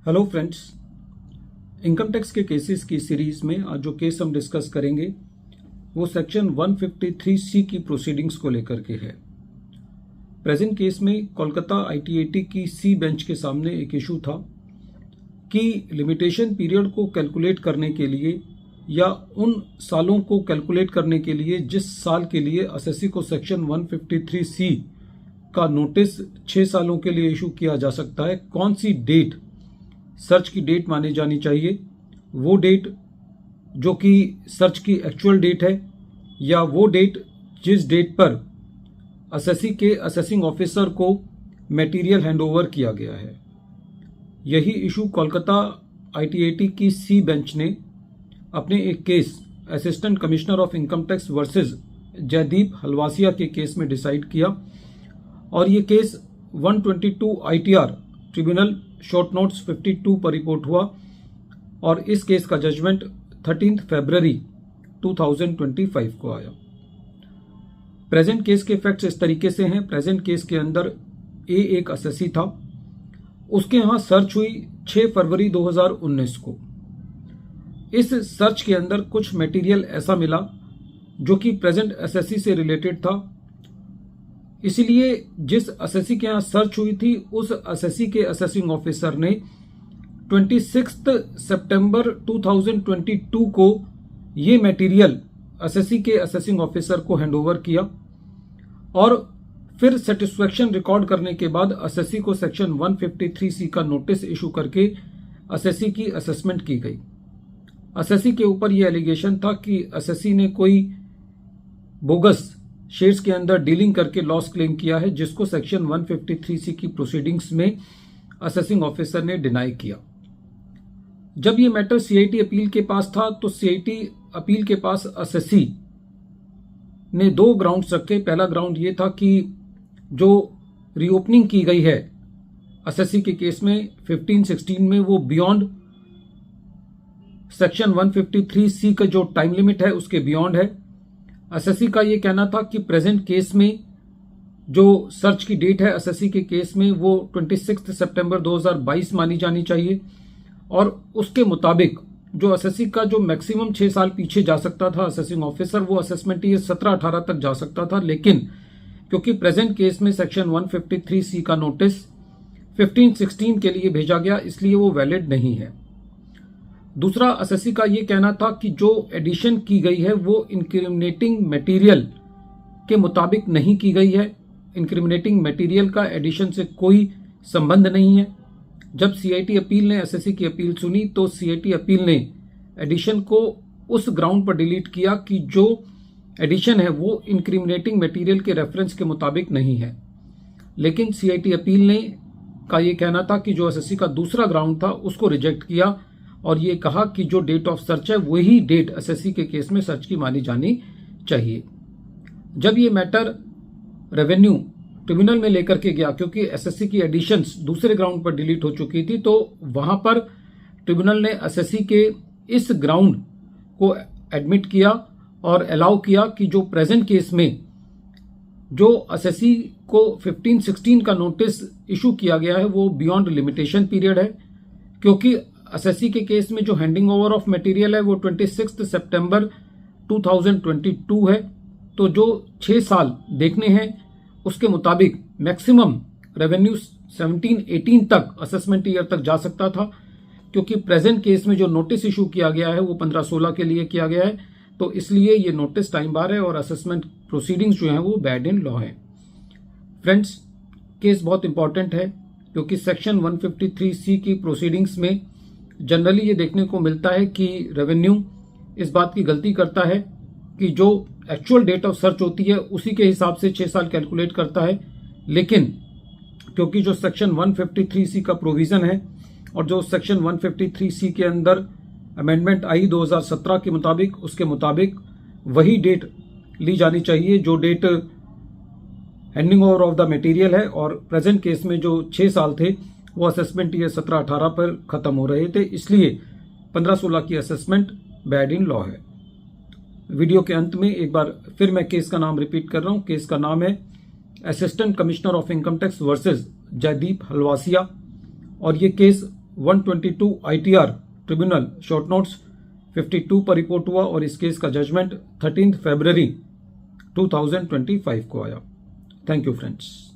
Hello friends, income tax के cases की series में आज जो केस हम डिस्कस करेंगे वो सेक्शन 153C की प्रोसीडिंग्स को लेकर के है। प्रेजेंट केस में कोलकाता आईटीएटी की सी बेंच के सामने एक इशू था कि लिमिटेशन पीरियड को कैलकुलेट करने के लिए या उन सालों को कैलकुलेट करने के लिए जिस साल के लिए एसएससी को सेक्शन 153C का नोटिस 6 सालों के लिए इशू किया जा सकता है, कौन सी डेट सर्च की डेट मानी जानी चाहिए, वो डेट जो कि सर्च की एक्चुअल डेट है या वो डेट जिस डेट पर एसएससी के असेसिंग ऑफिसर को मटेरियल हैंडओवर किया गया है। यही इशू कोलकाता आईटीएटी की सी बेंच ने अपने एक case assistant commissioner of income tax versus Jaideep Halwasia के केस में डिसाइड किया और ये case 122 ITR tribunal short notes 52 पर रिपोर्ट हुआ और इस केस का जजमेंट 13 फरवरी 2025 को आया। प्रेजेंट केस के फैक्ट्स इस तरीके से हैं। प्रेजेंट केस के अंदर एक एसएससी था, उसके यहां सर्च हुई 6 फरवरी 2019 को। इस सर्च के अंदर कुछ मटेरियल ऐसा मिला जो कि प्रेजेंट एसएससी से रिलेटेड था, इसलिए जिस एसएससी के यहां सर्च हुई थी उस एसएससी के असेसिंग ऑफिसर ने 26 सितंबर 2022 को ये मटेरियल एसएससी के असेसिंग ऑफिसर को हैंडओवर किया और फिर सेटिस्फैक्शन रिकॉर्ड करने के बाद एसएससी को सेक्शन 153C का नोटिस इशू करके एसएससी की असेसमेंट की गई। एसएससी के ऊपर यह एलिगेशन था कि एसएससी ने कोई बोगस शेयर्स के अंदर डीलिंग करके लॉस क्लेम किया है, जिसको सेक्शन 153C की प्रोसीडिंग्स में असेसिंग ऑफिसर ने डिनाई किया। जब ये मैटर सीआईटी अपील के पास था तो सीआईटी अपील के पास एसएससी ने 2 ग्राउंड्स रखे। पहला ग्राउंड ये था कि जो रीओपनिंग की गई है एसएससी के केस में 15-16 में वो बियॉन्ड सेक्शन 153C का जो टाइम लिमिट है उसके बियॉन्ड है। एसएससी का ये कहना था कि प्रेजेंट केस में जो सर्च की डेट है एसएससी के केस में वो 26 सितंबर 2022 मानी जानी चाहिए और उसके मुताबिक जो एसएससी का जो मैक्सिमम 6 साल पीछे जा सकता था असेसिंग ऑफिसर, वो असेसमेंट ये 17-18 तक जा सकता था, लेकिन क्योंकि प्रेजेंट केस में सेक्शन 153C का नोटिस 15-16 के लिए भेजा गया इसलिए वो वैलिड नहीं है। दूसरा, एसएससी का ये कहना था कि जो एडिशन की गई है वो इंक्रिमिनेटिंग मटेरियल के मुताबिक नहीं की गई है। इंक्रिमिनेटिंग मटेरियल का एडिशन से कोई संबंध नहीं है। जब सीआईटी अपील ने एसएससी की अपील सुनी तो सीआईटी अपील ने एडिशन को उस ग्राउंड पर डिलीट किया कि जो एडिशन है वो इंक्रिमिनेटिंग मटेरियल के रेफरेंस के मुताबिक नहीं है। लेकिन सीआईटी अपील ने का ये कहना था कि जो एसएससी का दूसरा ग्राउंड था उसको रिजेक्ट किया और ये कहा कि जो डेट ऑफ सर्च है वही डेट एसएससी के केस में सर्च की मानी जानी चाहिए। जब ये मैटर रेवेन्यू ट्रिब्यूनल में लेकर के गया, क्योंकि एसएससी की एडिशंस दूसरे ग्राउंड पर डिलीट हो चुकी थी, तो वहां पर ट्रिब्यूनल ने एसएससी के इस ग्राउंड को एडमिट किया और अलाउ किया कि जो प्रेजेंट केस में जो एसएससी को 15-16 का नोटिस इशू किया गया है वो बियॉन्ड लिमिटेशन पीरियड है, क्योंकि एसएससी के केस में जो हैंडिंग ओवर ऑफ मटेरियल है वो 26 सितंबर 2022 है। तो जो 6 साल देखने हैं उसके मुताबिक मैक्सिमम रेवेन्यू 17-18 तक असेसमेंट ईयर तक जा सकता था, क्योंकि प्रेजेंट केस में जो नोटिस इशू किया गया है वो 15-16 के लिए किया गया है, तो इसलिए ये नोटिस टाइम बार है और असेसमेंट प्रोसीडिंग्स जो है वो बैड इन लॉ है। फ्रेंड्स, केस बहुत इंपॉर्टेंट है क्योंकि सेक्शन 153C की प्रोसीडिंग्स में जनरली ये देखने को मिलता है कि रेवेन्यू इस बात की गलती करता है कि जो एक्चुअल डेट ऑफ सर्च होती है उसी के हिसाब से 6 साल कैलकुलेट करता है, लेकिन क्योंकि जो सेक्शन 153C का प्रोविजन है और जो सेक्शन 153C के अंदर अमेंडमेंट आई 2017 के मुताबिक, उसके मुताबिक वही डेट ली जानी चाहिए जो date handing over of the material है, और प्रेजेंट केस में जो 6 साल थे वो असेसमेंट ईयर 17-18 पर खत्म हो रहे थे, इसलिए 15-16 की असेसमेंट बैड इन लॉ है। वीडियो के अंत में एक बार फिर मैं केस का नाम रिपीट कर रहा हूं। केस का नाम है assistant commissioner of income tax versus Jaideep Halwasia और ये case 122 ITR tribunal short notes 52 पर रिपोर्ट हुआ और इस केस का जजमेंट 13 फरवरी 2025 को आया। Thank you friends.